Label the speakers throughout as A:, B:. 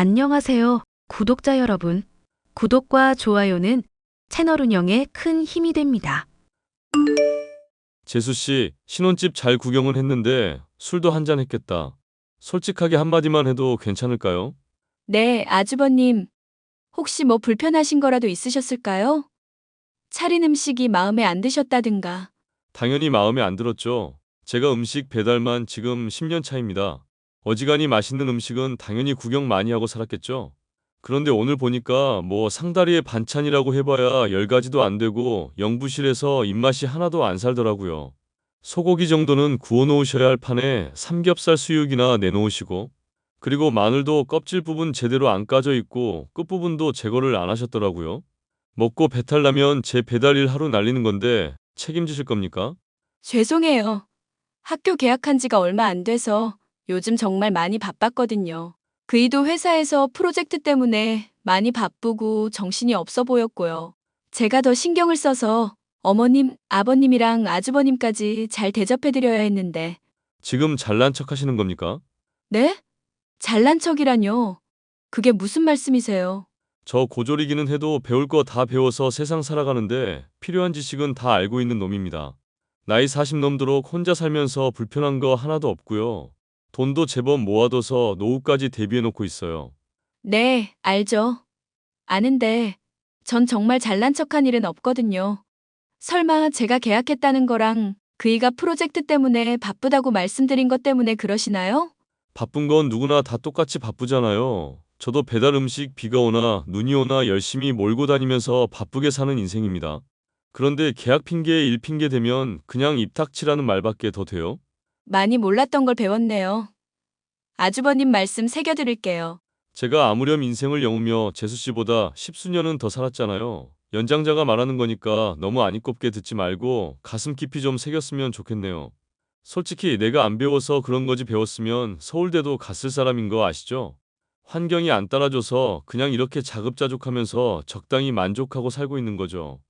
A: 안녕하세요, 구독자 여러분. 구독과 좋아요는 채널 운영에 큰 힘이 됩니다.
B: 재수 씨, 신혼집 잘 구경은 했는데 술도 한잔 했겠다. 솔직하게 한마디만 해도 괜찮을까요?
C: 네, 아주버님. 혹시 뭐 불편하신 거라도 있으셨을까요? 차린 음식이 마음에 안 드셨다든가.
B: 당연히 마음에 안 들었죠. 제가 음식 배달만 지금 10년 차입니다. 어지간히 맛있는 음식은 당연히 구경 많이 하고 살았겠죠. 그런데 오늘 보니까 뭐 상다리에 반찬이라고 해봐야 10가지도 안 되고 영부실에서 입맛이 하나도 안 살더라고요. 소고기 정도는 구워놓으셔야 할 판에 삼겹살 수육이나 내놓으시고, 그리고 마늘도 껍질 부분 제대로 안 까져 있고 끝부분도 제거를 안 하셨더라고요. 먹고 배탈 나면 제 배달일 하루 날리는 건데 책임지실 겁니까?
C: 죄송해요. 학교 개학한 지가 얼마 안 돼서 요즘 정말 많이 바빴거든요. 그이도 회사에서 프로젝트 때문에 많이 바쁘고 정신이 없어 보였고요. 제가 더 신경을 써서 어머님, 아버님이랑 아주버님까지 잘 대접해드려야 했는데.
B: 지금 잘난 척 하시는 겁니까?
C: 네? 잘난 척이라뇨. 그게 무슨 말씀이세요?
B: 저 고졸이기는 해도 배울 거 다 배워서 세상 살아가는데 필요한 지식은 다 알고 있는 놈입니다. 나이 40 넘도록 혼자 살면서 불편한 거 하나도 없고요. 돈도 제법 모아둬서 노후까지 대비해 놓고 있어요.
C: 네, 알죠. 아는데 전 정말 잘난 척한 일은 없거든요. 설마 제가 계약했다는 거랑 그이가 프로젝트 때문에 바쁘다고 말씀드린 것 때문에 그러시나요?
B: 바쁜 건 누구나 다 똑같이 바쁘잖아요. 저도 배달 음식 비가 오나 눈이 오나 열심히 몰고 다니면서 바쁘게 사는 인생입니다. 그런데 계약 핑계에 일 핑계 대면 그냥 입닥치라는 말밖에 더 돼요?
C: 많이 몰랐던 걸 배웠네요. 아주버님 말씀 새겨드릴게요.
B: 제가 아무렴 인생을 영우며 재수 씨보다 십수년은 더 살았잖아요. 연장자가 말하는 거니까 너무 안 이꼽게 듣지 말고 가슴 깊이 좀 새겼으면 좋겠네요. 솔직히 내가 안 배워서 그런 거지 배웠으면 서울대도 갔을 사람인 거 아시죠? 환경이 안 따라줘서 그냥 이렇게 자급자족하면서 적당히 만족하고 살고 있는 거죠.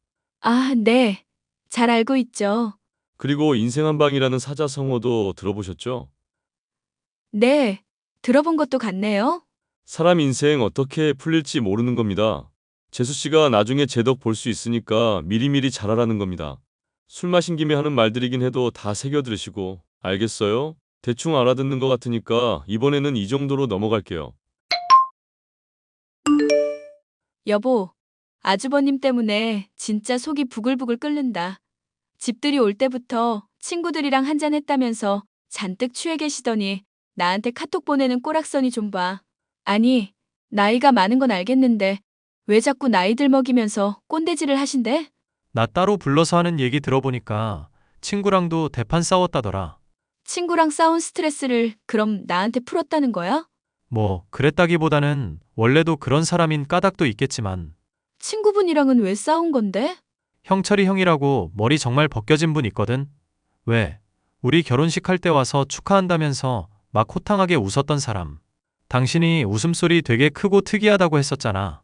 C: 아, 네. 잘 알고 있죠.
B: 그리고 인생 한 방이라는 사자성어도 들어보셨죠?
C: 네. 들어본 것도 같네요.
B: 사람 인생 어떻게 풀릴지 모르는 겁니다. 재수 씨가 나중에 제 덕 볼 수 있으니까 미리미리 잘하라는 겁니다. 술 마신 김에 하는 말들이긴 해도 다 새겨 들으시고, 알겠어요? 대충 알아듣는 것 같으니까 이번에는 이 정도로 넘어갈게요.
C: 여보, 아주버님 때문에 진짜 속이 부글부글 끓는다. 집들이 올 때부터 친구들이랑 한잔 했다면서 잔뜩 취해 계시더니 나한테 카톡 보내는 꼬락서니 좀 봐. 아니, 나이가 많은 건 알겠는데 왜 자꾸 나이들 먹이면서 꼰대질을 하신대?
D: 나 따로 불러서 하는 얘기 들어보니까 친구랑도 대판 싸웠다더라.
C: 친구랑 싸운 스트레스를 그럼 나한테 풀었다는 거야?
D: 뭐, 그랬다기보다는 원래도 그런 사람인 까닭도 있겠지만
C: 친구분이랑은 왜 싸운 건데?
D: 형철이 형이라고 머리 정말 벗겨진 분 있거든? 왜? 우리 결혼식 할 때 와서 축하한다면서 막 호탕하게 웃었던 사람. 당신이 웃음소리 되게 크고 특이하다고 했었잖아.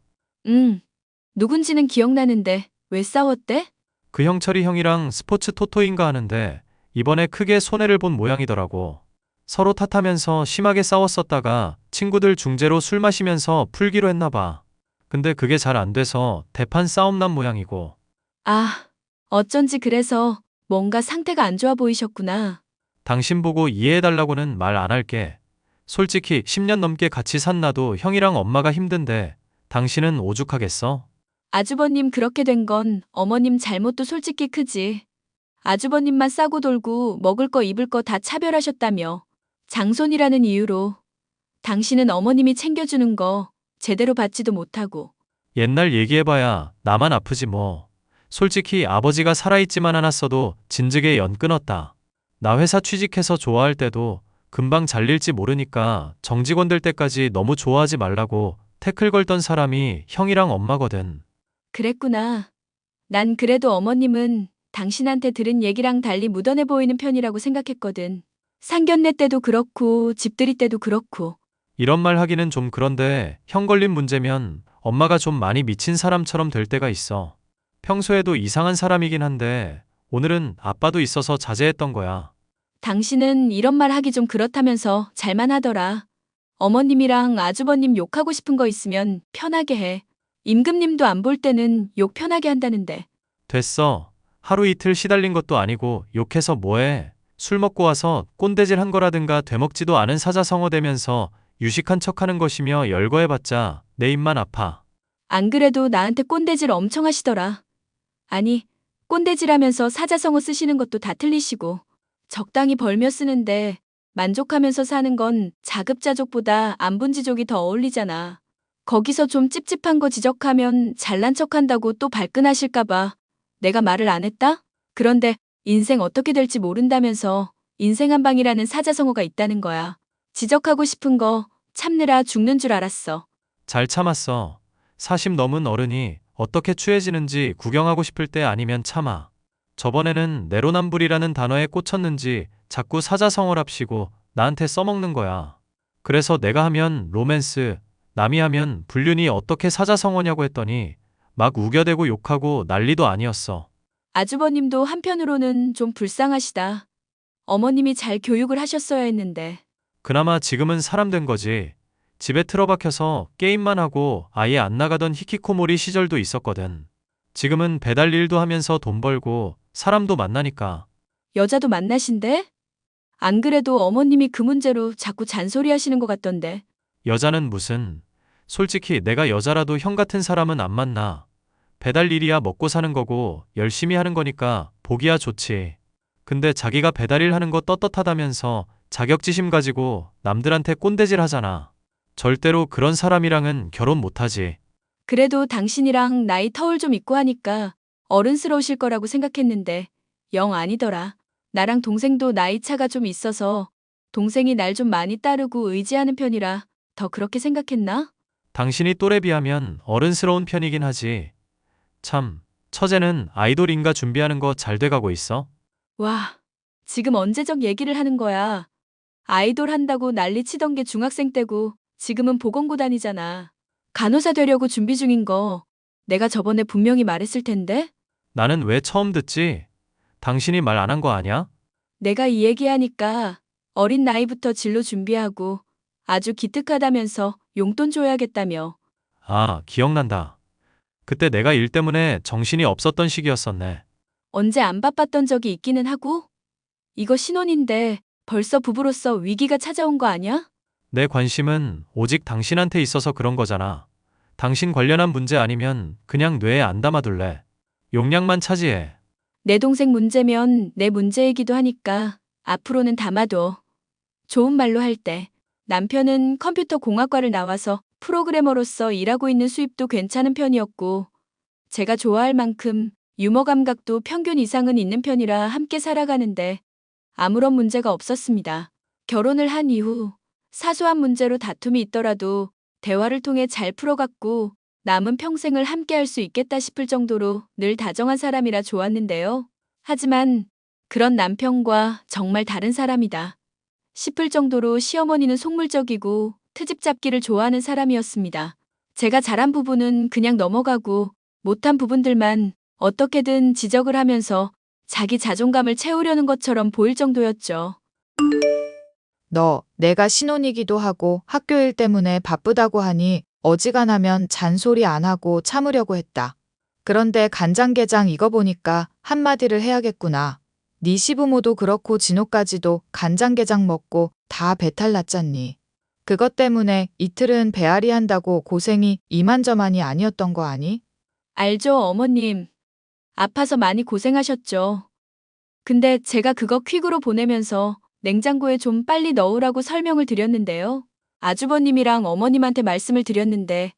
C: 누군지는 기억나는데 왜 싸웠대?
D: 그 형철이 형이랑 스포츠 토토인가 하는데 이번에 크게 손해를 본 모양이더라고. 서로 탓하면서 심하게 싸웠었다가 친구들 중재로 술 마시면서 풀기로 했나 봐. 근데 그게 잘 안 돼서 대판 싸움 난 모양이고.
C: 아, 어쩐지 그래서 뭔가 상태가 안 좋아 보이셨구나.
D: 당신 보고 이해해달라고는 말 안 할게. 솔직히 10년 넘게 같이 산 나도 형이랑 엄마가 힘든데 당신은 오죽하겠어?
C: 아주버님 그렇게 된 건 어머님 잘못도 솔직히 크지. 아주버님만 싸고 돌고 먹을 거 입을 거 다 차별하셨다며. 장손이라는 이유로 당신은 어머님이 챙겨주는 거 제대로 받지도 못하고.
D: 옛날 얘기해봐야 나만 아프지 뭐. 솔직히 아버지가 살아있지만 않았어도 진즉에 연 끊었다. 나 회사 취직해서 좋아할 때도 금방 잘릴지 모르니까 정직원 될 때까지 너무 좋아하지 말라고 태클 걸던 사람이 형이랑 엄마거든.
C: 그랬구나. 난 그래도 어머님은 당신한테 들은 얘기랑 달리 무던해 보이는 편이라고 생각했거든. 상견례 때도 그렇고 집들이 때도 그렇고.
D: 이런 말 하기는 좀 그런데 형 걸린 문제면 엄마가 좀 많이 미친 사람처럼 될 때가 있어. 평소에도 이상한 사람이긴 한데 오늘은 아빠도 있어서 자제했던 거야.
C: 당신은 이런 말 하기 좀 그렇다면서 잘만 하더라. 어머님이랑 아주버님 욕하고 싶은 거 있으면 편하게 해. 임금님도 안 볼 때는 욕 편하게 한다는데.
D: 됐어. 하루 이틀 시달린 것도 아니고 욕해서 뭐해. 술 먹고 와서 꼰대질 한 거라든가 되먹지도 않은 사자성어 대면서 유식한 척하는 것이며 열거해봤자 내 입만 아파.
C: 안 그래도 나한테 꼰대질 엄청 하시더라. 아니, 꼰대질하면서 사자성어 쓰시는 것도 다 틀리시고 적당히 벌며 쓰는데 만족하면서 사는 건 자급자족보다 안분지족이 더 어울리잖아. 거기서 좀 찝찝한 거 지적하면 잘난 척한다고 또 발끈하실까봐 내가 말을 안 했다? 그런데 인생 어떻게 될지 모른다면서 인생 한 방이라는 사자성어가 있다는 거야. 지적하고 싶은 거 참느라 죽는 줄 알았어.
D: 잘 참았어. 40 넘은 어른이 어떻게 취해지는지 구경하고 싶을 때 아니면 참아. 저번에는 내로남불이라는 단어에 꽂혔는지 자꾸 사자성어랍시고 나한테 써먹는 거야. 그래서 내가 하면 로맨스, 남이 하면 불륜이 어떻게 사자성어냐고 했더니 막 우겨대고 욕하고 난리도 아니었어.
C: 아주버님도 한편으로는 좀 불쌍하시다. 어머님이 잘 교육을 하셨어야 했는데.
D: 그나마 지금은 사람 된 거지. 집에 틀어박혀서 게임만 하고 아예 안 나가던 히키코모리 시절도 있었거든. 지금은 배달 일도 하면서 돈 벌고 사람도 만나니까.
C: 여자도 만나신대? 안 그래도 어머님이 그 문제로 자꾸 잔소리 하시는 것 같던데.
D: 여자는 무슨. 솔직히 내가 여자라도 형 같은 사람은 안 만나. 배달 일이야 먹고 사는 거고 열심히 하는 거니까 보기야 좋지. 근데 자기가 배달일 하는 거 떳떳하다면서 자격지심 가지고 남들한테 꼰대질 하잖아. 절대로 그런 사람이랑은 결혼 못하지.
C: 그래도 당신이랑 나이 터울 좀 있고 하니까 어른스러우실 거라고 생각했는데 영 아니더라. 나랑 동생도 나이 차가 좀 있어서 동생이 날 좀 많이 따르고 의지하는 편이라 더 그렇게 생각했나?
D: 당신이 또래 비하면 어른스러운 편이긴 하지. 참, 처제는 아이돌인가 준비하는 거 잘 돼가고 있어?
C: 와, 지금 언제적 얘기를 하는 거야. 아이돌 한다고 난리 치던 게 중학생 때고 지금은 보건고 다니잖아. 간호사 되려고 준비 중인 거 내가 저번에 분명히 말했을 텐데?
D: 나는 왜 처음 듣지? 당신이 말 안 한 거 아냐?
C: 내가 이 얘기하니까 어린 나이부터 진로 준비하고 아주 기특하다면서 용돈 줘야겠다며.
D: 아, 기억난다. 그때 내가 일 때문에 정신이 없었던 시기였었네.
C: 언제 안 바빴던 적이 있기는 하고? 이거 신혼인데 벌써 부부로서 위기가 찾아온 거 아니야?
D: 내 관심은 오직 당신한테 있어서 그런 거잖아. 당신 관련한 문제 아니면 그냥 뇌에 안 담아둘래. 용량만 차지해.
C: 내 동생 문제면 내 문제이기도 하니까 앞으로는 담아둬. 좋은 말로 할 때 남편은 컴퓨터 공학과를 나와서 프로그래머로서 일하고 있는 수입도 괜찮은 편이었고 제가 좋아할 만큼 유머 감각도 평균 이상은 있는 편이라 함께 살아가는데 아무런 문제가 없었습니다. 결혼을 한 이후 사소한 문제로 다툼이 있더라도 대화를 통해 잘 풀어갔고 남은 평생을 함께 할 수 있겠다 싶을 정도로 늘 다정한 사람이라 좋았는데요. 하지만 그런 남편과 정말 다른 사람이다 싶을 정도로 시어머니는 속물적이고 트집 잡기를 좋아하는 사람이었습니다. 제가 잘한 부분은 그냥 넘어가고 못한 부분들만 어떻게든 지적을 하면서 자기 자존감을 채우려는 것처럼 보일 정도였죠.
E: 너, 내가 신혼이기도 하고 학교 일 때문에 바쁘다고 하니 어지간하면 잔소리 안 하고 참으려고 했다. 그런데 간장게장 이거 보니까 한마디를 해야겠구나. 네 시부모도 그렇고 진호까지도 간장게장 먹고 다 배탈 났잖니. 그것 때문에 이틀은 배앓이 한다고 고생이 이만저만이 아니었던 거 아니?
C: 알죠, 어머님. 아파서 많이 고생하셨죠. 근데 제가 그거 퀵으로 보내면서 냉장고에 좀 빨리 넣으라고 설명을 드렸는데요. 아주버님이랑 어머님한테 말씀을 드렸는데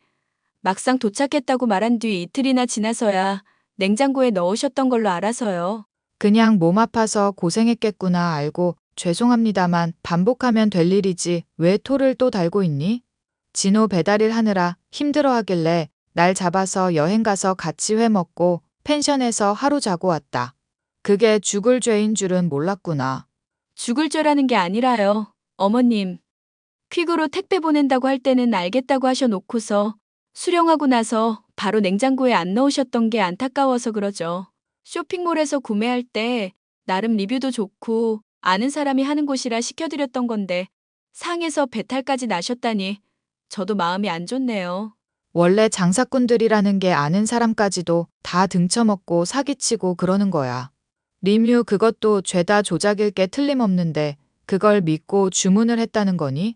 C: 막상 도착했다고 말한 뒤 이틀이나 지나서야 냉장고에 넣으셨던 걸로 알아서요.
E: 그냥 몸 아파서 고생했겠구나 알고 죄송합니다만 반복하면 될 일이지 왜 토를 또 달고 있니? 진호 배달일 하느라 힘들어 하길래 날 잡아서 여행 가서 같이 회 먹고 펜션에서 하루 자고 왔다. 그게 죽을 죄인 줄은 몰랐구나.
C: 죽을 죄라는 게 아니라요. 어머님. 퀵으로 택배 보낸다고 할 때는 알겠다고 하셔놓고서 수령하고 나서 바로 냉장고에 안 넣으셨던 게 안타까워서 그러죠. 쇼핑몰에서 구매할 때 나름 리뷰도 좋고 아는 사람이 하는 곳이라 시켜드렸던 건데 상해서 배탈까지 나셨다니 저도 마음이 안 좋네요.
E: 원래 장사꾼들이라는 게 아는 사람까지도 다 등쳐먹고 사기치고 그러는 거야. 리뮤 그것도 죄다 조작일 게 틀림없는데 그걸 믿고 주문을 했다는 거니?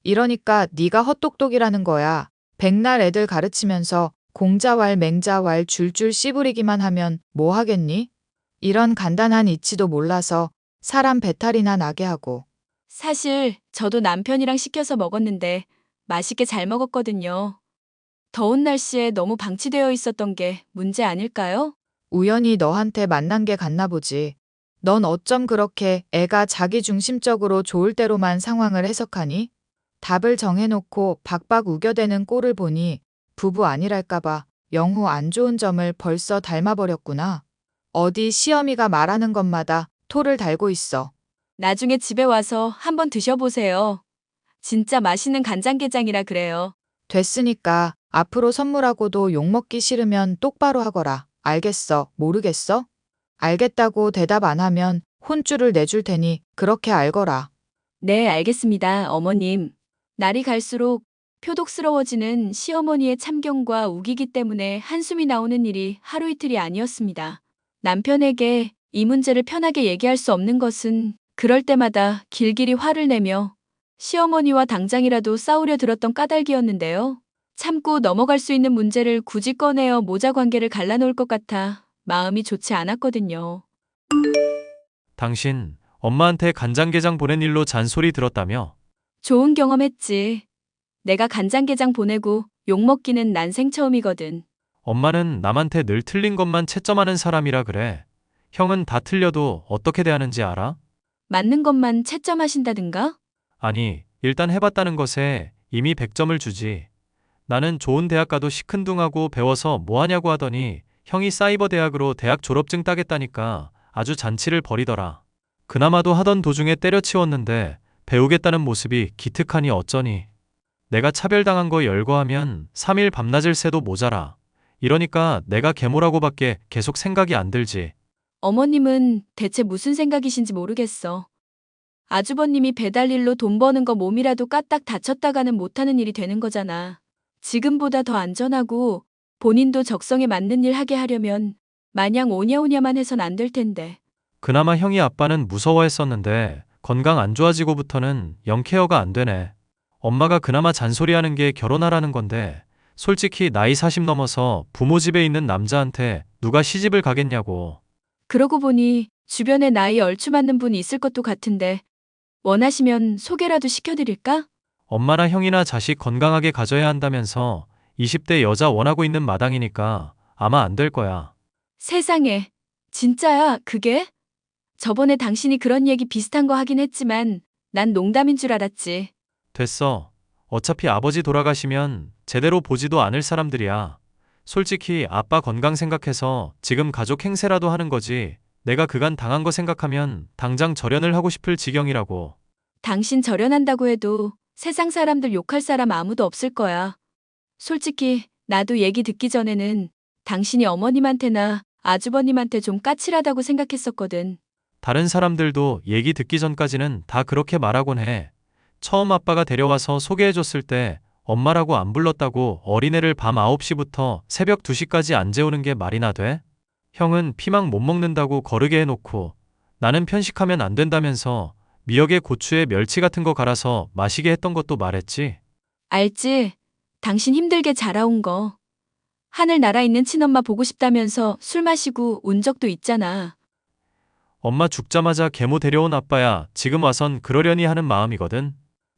E: 이러니까 네가 헛똑똑이라는 거야. 백날 애들 가르치면서 공자왈 맹자왈 줄줄 씨부리기만 하면 뭐 하겠니? 이런 간단한 이치도 몰라서 사람 배탈이나 나게 하고.
C: 사실 저도 남편이랑 시켜서 먹었는데 맛있게 잘 먹었거든요. 더운 날씨에 너무 방치되어 있었던 게 문제 아닐까요?
E: 우연히 너한테 만난 게 같나 보지. 넌 어쩜 그렇게 애가 자기중심적으로 좋을 대로만 상황을 해석하니? 답을 정해놓고 박박 우겨대는 꼴을 보니 부부 아니랄까봐 영호 안 좋은 점을 벌써 닮아버렸구나. 어디 시어미가 말하는 것마다 토를 달고 있어.
C: 나중에 집에 와서 한번 드셔보세요. 진짜 맛있는 간장게장이라 그래요.
E: 됐으니까 앞으로 선물하고도 욕먹기 싫으면 똑바로 하거라. 알겠어? 모르겠어? 알겠다고 대답 안 하면 혼쭐을 내줄 테니 그렇게 알거라.
C: 네, 알겠습니다, 어머님. 날이 갈수록 표독스러워지는 시어머니의 참견과 우기기 때문에 한숨이 나오는 일이 하루 이틀이 아니었습니다. 남편에게 이 문제를 편하게 얘기할 수 없는 것은 그럴 때마다 길길이 화를 내며 시어머니와 당장이라도 싸우려 들었던 까닭이었는데요. 참고 넘어갈 수 있는 문제를 굳이 꺼내어 모자 관계를 갈라놓을 것 같아 마음이 좋지 않았거든요.
D: 당신 엄마한테 간장게장 보낸 일로 잔소리 들었다며?
C: 좋은 경험했지. 내가 간장게장 보내고 욕먹기는 난생 처음이거든.
D: 엄마는 남한테 늘 틀린 것만 채점하는 사람이라 그래. 형은 다 틀려도 어떻게 대하는지 알아?
C: 맞는 것만 채점하신다든가?
D: 아니, 일단 해봤다는 것에 이미 100점을 주지. 나는 좋은 대학 가도 시큰둥하고 배워서 뭐하냐고 하더니 형이 사이버 대학으로 대학 졸업증 따겠다니까 아주 잔치를 벌이더라. 그나마도 하던 도중에 때려치웠는데 배우겠다는 모습이 기특하니 어쩌니. 내가 차별당한 거 열거하면 3일 밤낮을 새도 모자라. 이러니까 내가 계모라고밖에 계속 생각이 안 들지.
C: 어머님은 대체 무슨 생각이신지 모르겠어. 아주버님이 배달일로 돈 버는 거 몸이라도 까딱 다쳤다가는 못하는 일이 되는 거잖아. 지금보다 더 안전하고 본인도 적성에 맞는 일 하게 하려면 마냥 오냐오냐만 해선 안 될 텐데.
D: 그나마 형이 아빠는 무서워했었는데 건강 안 좋아지고부터는 영 케어가 안 되네. 엄마가 그나마 잔소리하는 게 결혼하라는 건데 솔직히 나이 40 넘어서 부모 집에 있는 남자한테 누가 시집을 가겠냐고.
C: 그러고 보니 주변에 나이 얼추 맞는 분이 있을 것도 같은데 원하시면 소개라도 시켜드릴까?
D: 엄마나 형이나 자식 건강하게 가져야 한다면서 20대 여자 원하고 있는 마당이니까 아마 안 될 거야.
C: 세상에, 진짜야, 그게? 저번에 당신이 그런 얘기 비슷한 거 하긴 했지만 난 농담인 줄 알았지.
D: 됐어. 어차피 아버지 돌아가시면 제대로 보지도 않을 사람들이야. 솔직히 아빠 건강 생각해서 지금 가족 행세라도 하는 거지. 내가 그간 당한 거 생각하면 당장 절연을 하고 싶을 지경이라고.
C: 당신 절연한다고 해도 세상 사람들 욕할 사람 아무도 없을 거야. 솔직히 나도 얘기 듣기 전에는 당신이 어머님한테나 아주버님한테 좀 까칠하다고 생각했었거든.
D: 다른 사람들도 얘기 듣기 전까지는 다 그렇게 말하곤 해. 처음 아빠가 데려와서 소개해줬을 때 엄마라고 안 불렀다고 어린애를 밤 9시부터 새벽 2시까지 안 재우는 게 말이나 돼? 형은 피망 못 먹는다고 거르게 해놓고 나는 편식하면 안 된다면서 미역에 고추에 멸치 같은 거 갈아서 마시게 했던 것도 말했지.
C: 알지? 당신 힘들게 자라온 거. 하늘 날아 있는 친엄마 보고 싶다면서 술 마시고 운 적도 있잖아.
D: 엄마 죽자마자 계모 데려온 아빠야 지금 와선 그러려니 하는 마음이거든.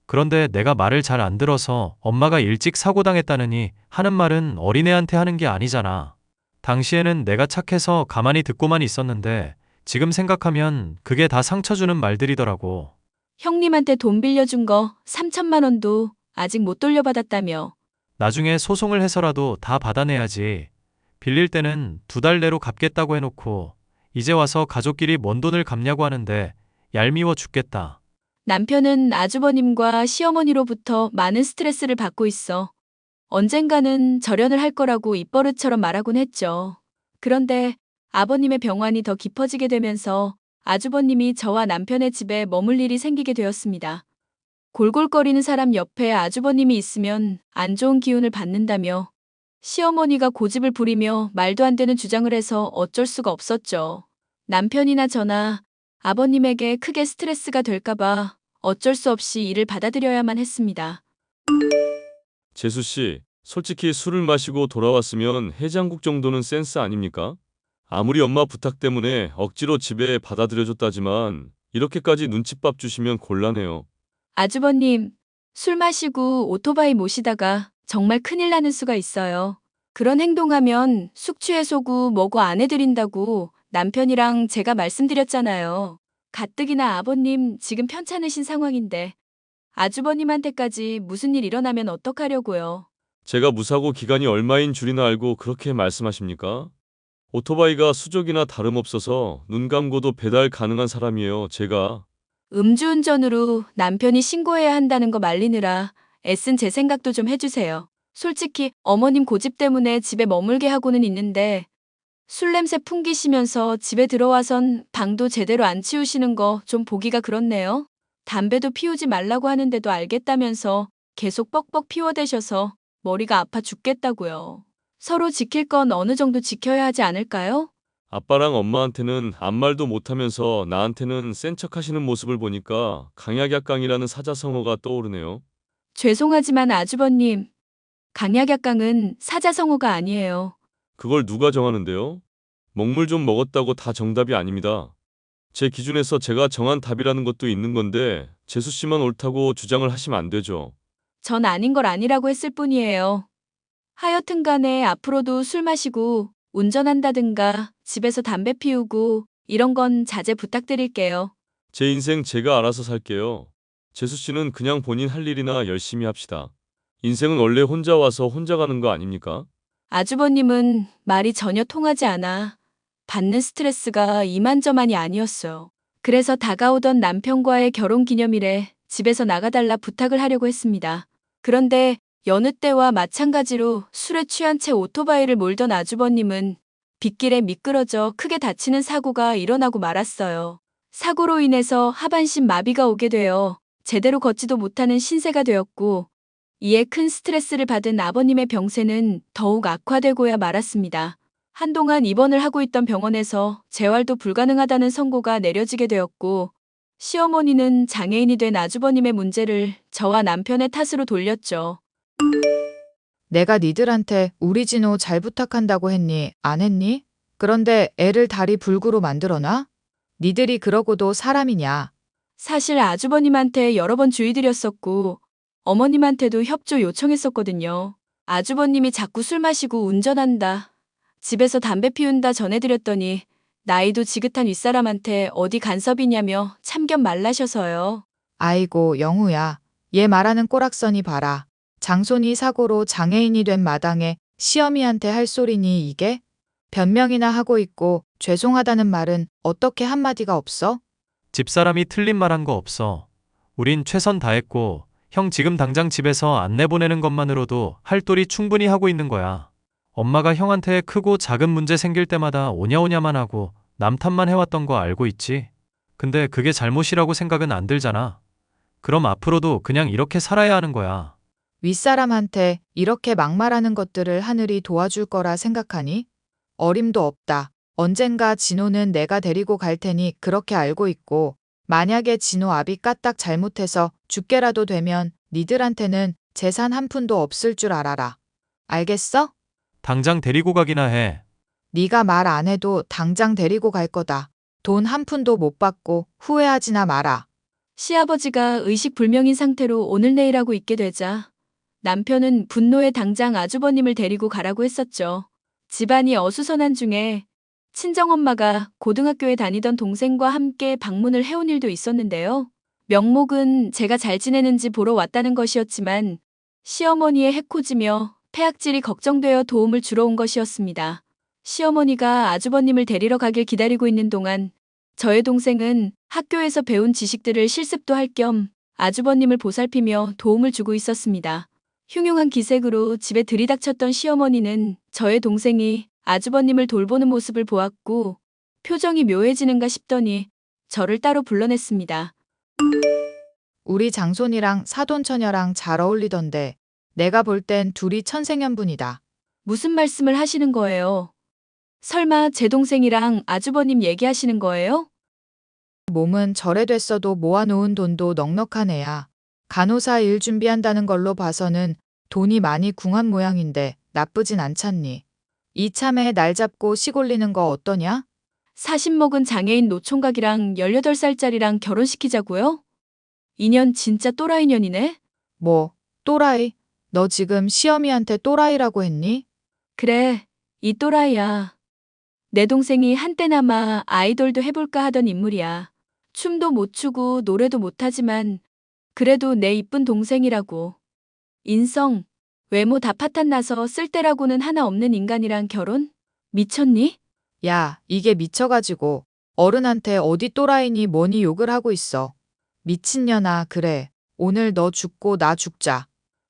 D: 그런데 내가 말을 잘 안 들어서 엄마가 일찍 사고당했다느니 하는 말은 어린애한테 하는 게 아니잖아. 당시에는 내가 착해서 가만히 듣고만 있었는데 지금 생각하면 그게 다 상처 주는 말들이더라고.
C: 형님한테 돈 빌려준 거 3천만 원도 아직 못 돌려받았다며.
D: 나중에 소송을 해서라도 다 받아내야지. 빌릴 때는 2달 내로 갚겠다고 해놓고 이제 와서 가족끼리 뭔 돈을 갚냐고 하는데 얄미워 죽겠다.
C: 남편은 아주버님과 시어머니로부터 많은 스트레스를 받고 있어. 언젠가는 절연을 할 거라고 입버릇처럼 말하곤 했죠. 그런데 아버님의 병환이 더 깊어지게 되면서 아주버님이 저와 남편의 집에 머물 일이 생기게 되었습니다. 골골거리는 사람 옆에 아주버님이 있으면 안 좋은 기운을 받는다며 시어머니가 고집을 부리며 말도 안 되는 주장을 해서 어쩔 수가 없었죠. 남편이나 저나 아버님에게 크게 스트레스가 될까봐 어쩔 수 없이 이를 받아들여야만 했습니다.
B: 재수 씨, 솔직히 술을 마시고 돌아왔으면 해장국 정도는 센스 아닙니까? 아무리 엄마 부탁 때문에 억지로 집에 받아들여줬다지만 이렇게까지 눈칫밥 주시면 곤란해요.
C: 아주버님, 술 마시고 오토바이 모시다가 정말 큰일 나는 수가 있어요. 그런 행동하면 숙취해소고 뭐고 안 해드린다고 남편이랑 제가 말씀드렸잖아요. 가뜩이나 아버님 지금 편찮으신 상황인데 아주버님한테까지 무슨 일 일어나면 어떡하려고요.
B: 제가 무사고 기간이 얼마인 줄이나 알고 그렇게 말씀하십니까? 오토바이가 수족이나 다름없어서 눈 감고도 배달 가능한 사람이에요, 제가.
C: 음주운전으로 남편이 신고해야 한다는 거 말리느라 애쓴 제 생각도 좀 해주세요. 솔직히 어머님 고집 때문에 집에 머물게 하고는 있는데 술 냄새 풍기시면서 집에 들어와선 방도 제대로 안 치우시는 거 좀 보기가 그렇네요. 담배도 피우지 말라고 하는데도 알겠다면서 계속 뻑뻑 피워대셔서 머리가 아파 죽겠다고요. 서로 지킬 건 어느 정도 지켜야 하지 않을까요?
B: 아빠랑 엄마한테는 아무 말도 못하면서 나한테는 센 척 하시는 모습을 보니까 강약약강이라는 사자성어가 떠오르네요.
C: 죄송하지만 아주버님, 강약약강은 사자성어가 아니에요.
B: 그걸 누가 정하는데요? 먹물 좀 먹었다고 다 정답이 아닙니다. 제 기준에서 제가 정한 답이라는 것도 있는 건데 재수 씨만 옳다고 주장을 하시면 안 되죠.
C: 전 아닌 걸 아니라고 했을 뿐이에요. 하여튼 간에 앞으로도 술 마시고 운전한다든가 집에서 담배 피우고 이런 건 자제 부탁드릴게요.
B: 제 인생 제가 알아서 살게요. 재수 씨는 그냥 본인 할 일이나 열심히 합시다. 인생은 원래 혼자 와서 혼자 가는 거 아닙니까?
C: 아주버님은 말이 전혀 통하지 않아 받는 스트레스가 이만저만이 아니었어요. 그래서 다가오던 남편과의 결혼 기념일에 집에서 나가달라 부탁을 하려고 했습니다. 그런데 여느 때와 마찬가지로 술에 취한 채 오토바이를 몰던 아주버님은 빗길에 미끄러져 크게 다치는 사고가 일어나고 말았어요. 사고로 인해서 하반신 마비가 오게 되어 제대로 걷지도 못하는 신세가 되었고 이에 큰 스트레스를 받은 아버님의 병세는 더욱 악화되고야 말았습니다. 한동안 입원을 하고 있던 병원에서 재활도 불가능하다는 선고가 내려지게 되었고 시어머니는 장애인이 된 아주버님의 문제를 저와 남편의 탓으로 돌렸죠.
E: 내가 니들한테 우리 진호 잘 부탁한다고 했니? 안 했니? 그런데 애를 다리 불구로 만들어놔? 니들이 그러고도 사람이냐?
C: 사실 아주버님한테 여러 번 주의드렸었고 어머님한테도 협조 요청했었거든요. 아주버님이 자꾸 술 마시고 운전한다, 집에서 담배 피운다 전해드렸더니 나이도 지긋한 윗사람한테 어디 간섭이냐며 참견 말라셔서요.
E: 아이고 영우야. 얘 말하는 꼬락서니 봐라. 장손이 사고로 장애인이 된 마당에 시어미한테 할 소리니 이게? 변명이나 하고 있고 죄송하다는 말은 어떻게 한마디가 없어?
D: 집사람이 틀린 말 한 거 없어. 우린 최선 다했고 형 지금 당장 집에서 안 내보내는 것만으로도 할 도리 충분히 하고 있는 거야. 엄마가 형한테 크고 작은 문제 생길 때마다 오냐오냐만 하고 남 탓만 해왔던 거 알고 있지? 근데 그게 잘못이라고 생각은 안 들잖아. 그럼 앞으로도 그냥 이렇게 살아야 하는 거야.
E: 윗사람한테 이렇게 막말하는 것들을 하늘이 도와줄 거라 생각하니? 어림도 없다. 언젠가 진호는 내가 데리고 갈 테니 그렇게 알고 있고 만약에 진호 아비 까딱 잘못해서 죽게라도 되면 니들한테는 재산 한 푼도 없을 줄 알아라. 알겠어?
D: 당장 데리고 가기나 해.
E: 네가 말 안 해도 당장 데리고 갈 거다. 돈 한 푼도 못 받고 후회하지나 마라.
C: 시아버지가 의식불명인 상태로 오늘 내일 하고 있게 되자 남편은 분노에 당장 아주버님을 데리고 가라고 했었죠. 집안이 어수선한 중에 친정엄마가 고등학교에 다니던 동생과 함께 방문을 해온 일도 있었는데요. 명목은 제가 잘 지내는지 보러 왔다는 것이었지만 시어머니의 해코지며 폐악질이 걱정되어 도움을 주러 온 것이었습니다. 시어머니가 아주버님을 데리러 가길 기다리고 있는 동안 저의 동생은 학교에서 배운 지식들을 실습도 할 겸 아주버님을 보살피며 도움을 주고 있었습니다. 흉흉한 기색으로 집에 들이닥쳤던 시어머니는 저의 동생이 아주버님을 돌보는 모습을 보았고 표정이 묘해지는가 싶더니 저를 따로 불러냈습니다.
E: 우리 장손이랑 사돈처녀랑 잘 어울리던데 내가 볼 땐 둘이 천생연분이다.
C: 무슨 말씀을 하시는 거예요? 설마 제 동생이랑 아주버님 얘기하시는 거예요?
E: 몸은 절에됐어도 모아놓은 돈도 넉넉한 애야. 간호사 일 준비한다는 걸로 봐서는 돈이 많이 궁한 모양인데 나쁘진 않잖니. 이참에 날 잡고 시골리는 거 어떠냐?
C: 40 먹은 장애인 노총각이랑 18살짜리랑 결혼시키자고요? 인연 진짜 또라이년이네?
E: 뭐, 또라이? 너 지금 시어미한테 또라이라고 했니?
C: 그래, 이 또라이야. 내 동생이 한때나마 아이돌도 해볼까 하던 인물이야. 춤도 못 추고 노래도 못하지만 그래도 내 이쁜 동생이라고. 인성, 외모 다 파탄나서 쓸데라고는 하나 없는 인간이랑 결혼? 미쳤니?
E: 야, 이게 미쳐가지고 어른한테 어디 또라이니 뭐니 욕을 하고 있어. 미친년아, 그래. 오늘 너 죽고 나 죽자.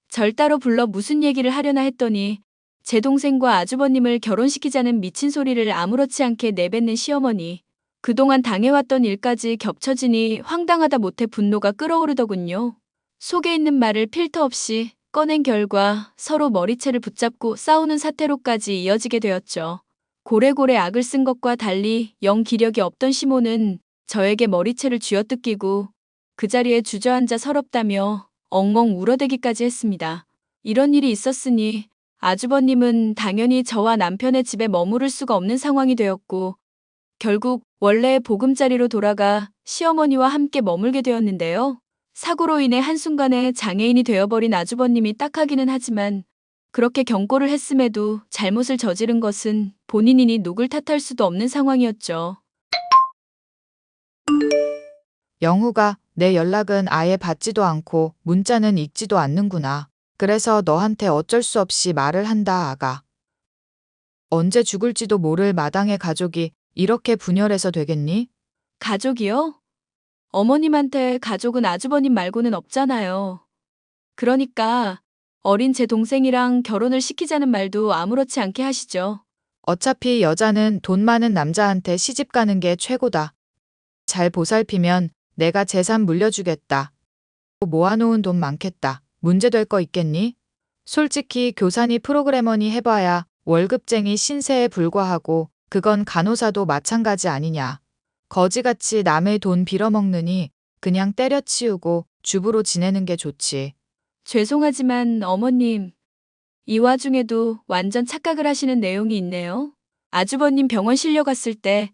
C: 절 따로 불러 무슨 얘기를 하려나 했더니 제 동생과 아주버님을 결혼시키자는 미친 소리를 아무렇지 않게 내뱉는 시어머니. 그동안 당해왔던 일까지 겹쳐지니 황당하다 못해 분노가 끓어오르더군요. 속에 있는 말을 필터 없이 꺼낸 결과 서로 머리채를 붙잡고 싸우는 사태로까지 이어지게 되었죠. 고래고래 악을 쓴 것과 달리 영 기력이 없던 시모는 저에게 머리채를 쥐어뜯기고 그 자리에 주저앉아 서럽다며 엉엉 울어대기까지 했습니다. 이런 일이 있었으니 아주버님은 당연히 저와 남편의 집에 머무를 수가 없는 상황이 되었고 결국 원래의 보금자리로 돌아가 시어머니와 함께 머물게 되었는데요. 사고로 인해 한순간에 장애인이 되어버린 아주버님이 딱하기는 하지만 그렇게 경고를 했음에도 잘못을 저지른 것은 본인이니 누굴 탓할 수도 없는 상황이었죠.
E: 영우가 내 연락은 아예 받지도 않고 문자는 읽지도 않는구나. 그래서 너한테 어쩔 수 없이 말을 한다, 아가. 언제 죽을지도 모를 마당의 가족이 이렇게 분열해서 되겠니?
C: 가족이요? 어머님한테 가족은 아주버님 말고는 없잖아요. 그러니까 어린 제 동생이랑 결혼을 시키자는 말도 아무렇지 않게 하시죠.
E: 어차피 여자는 돈 많은 남자한테 시집 가는 게 최고다. 잘 보살피면 내가 재산 물려주겠다. 모아놓은 돈 많겠다. 문제될 거 있겠니? 솔직히 교사니 프로그래머니 해봐야 월급쟁이 신세에 불과하고 그건 간호사도 마찬가지 아니냐. 거지같이 남의 돈 빌어먹느니 그냥 때려치우고 주부로 지내는 게 좋지.
C: 죄송하지만 어머님, 이 와중에도 완전 착각을 하시는 내용이 있네요. 아주버님 병원 실려갔을 때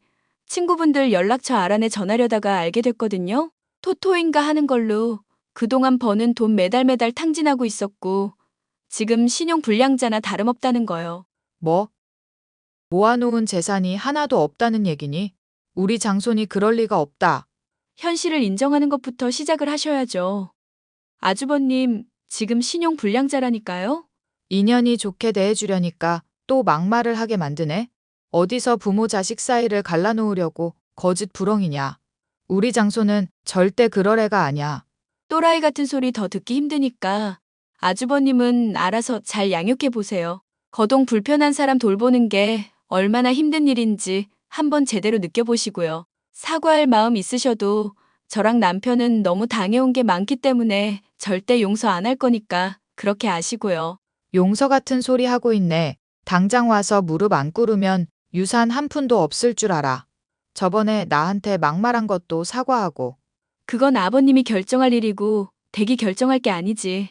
C: 친구분들 연락처 알아내 전하려다가 알게 됐거든요. 토토인가 하는 걸로 그동안 버는 돈 매달 탕진하고 있었고 지금 신용 불량자나 다름없다는 거요.
E: 뭐? 모아놓은 재산이 하나도 없다는 얘기니? 우리 장손이 그럴 리가 없다.
C: 현실을 인정하는 것부터 시작을 하셔야죠. 아주버님, 지금 신용 불량자라니까요?
E: 인연이 좋게 대해주려니까 또 막말을 하게 만드네. 어디서 부모 자식 사이를 갈라놓으려고 거짓 부렁이냐. 우리 장손은 절대 그럴 애가 아냐.
C: 또라이 같은 소리 더 듣기 힘드니까 아주버님은 알아서 잘 양육해 보세요. 거동 불편한 사람 돌보는 게 얼마나 힘든 일인지 한번 제대로 느껴보시고요. 사과할 마음 있으셔도 저랑 남편은 너무 당해온 게 많기 때문에 절대 용서 안 할 거니까 그렇게 아시고요.
E: 용서 같은 소리 하고 있네. 당장 와서 무릎 안 꿇으면 유산 한 푼도 없을 줄 알아. 저번에 나한테 막말한 것도 사과하고.
C: 그건 아버님이 결정할 일이고 댁이 결정할 게 아니지.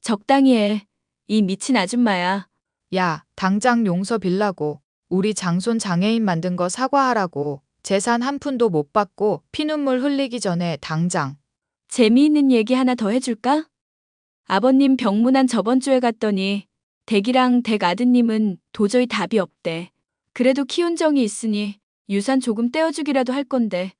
C: 적당히 해. 이 미친 아줌마야.
E: 야, 당장 용서 빌라고. 우리 장손 장애인 만든 거 사과하라고. 재산 한 푼도 못 받고 피눈물 흘리기 전에 당장.
C: 재미있는 얘기 하나 더 해줄까? 아버님 병문안 저번 주에 갔더니 댁이랑 댁 아드님은 도저히 답이 없대. 그래도 키운 정이 있으니 유산 조금 떼어주기라도 할 건데.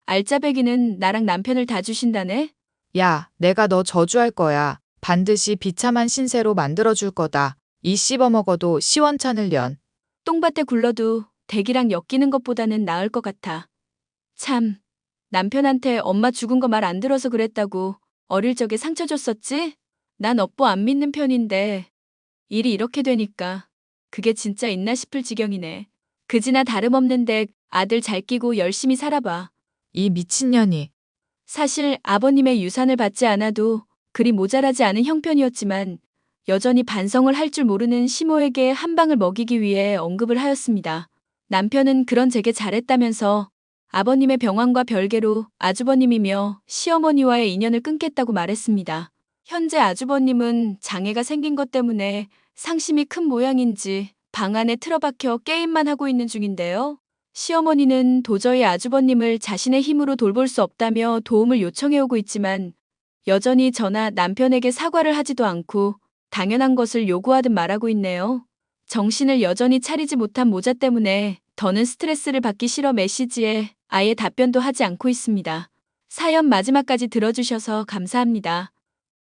C: 알짜배기는 나랑 남편을 다 주신다네?
E: 야, 내가 너 저주할 거야. 반드시 비참한 신세로 만들어줄 거다. 이 씹어먹어도 시원찮을 년.
C: 똥밭에 굴러도 댁이랑 엮이는 것보다는 나을 것 같아. 참, 남편한테 엄마 죽은 거 말 안 들어서 그랬다고 어릴 적에 상처 줬었지? 난 업보 안 믿는 편인데 일이 이렇게 되니까 그게 진짜 있나 싶을 지경이네. 그지나 다름없는 댁 아들 잘 끼고 열심히 살아봐.
E: 이 미친년이.
C: 사실 아버님의 유산을 받지 않아도 그리 모자라지 않은 형편이었지만 여전히 반성을 할 줄 모르는 시모에게 한 방을 먹이기 위해 언급을 하였습니다. 남편은 그런 제게 잘했다면서 아버님의 병환과 별개로 아주버님이며 시어머니와의 인연을 끊겠다고 말했습니다. 현재 아주버님은 장애가 생긴 것 때문에 상심이 큰 모양인지 방 안에 틀어박혀 게임만 하고 있는 중인데요. 시어머니는 도저히 아주버님을 자신의 힘으로 돌볼 수 없다며 도움을 요청해오고 있지만 여전히 저나 남편에게 사과를 하지도 않고 당연한 것을 요구하듯 말하고 있네요. 정신을 여전히 차리지 못한 모자 때문에 더는 스트레스를 받기 싫어 메시지에 아예 답변도 하지 않고 있습니다. 사연 마지막까지 들어주셔서 감사합니다.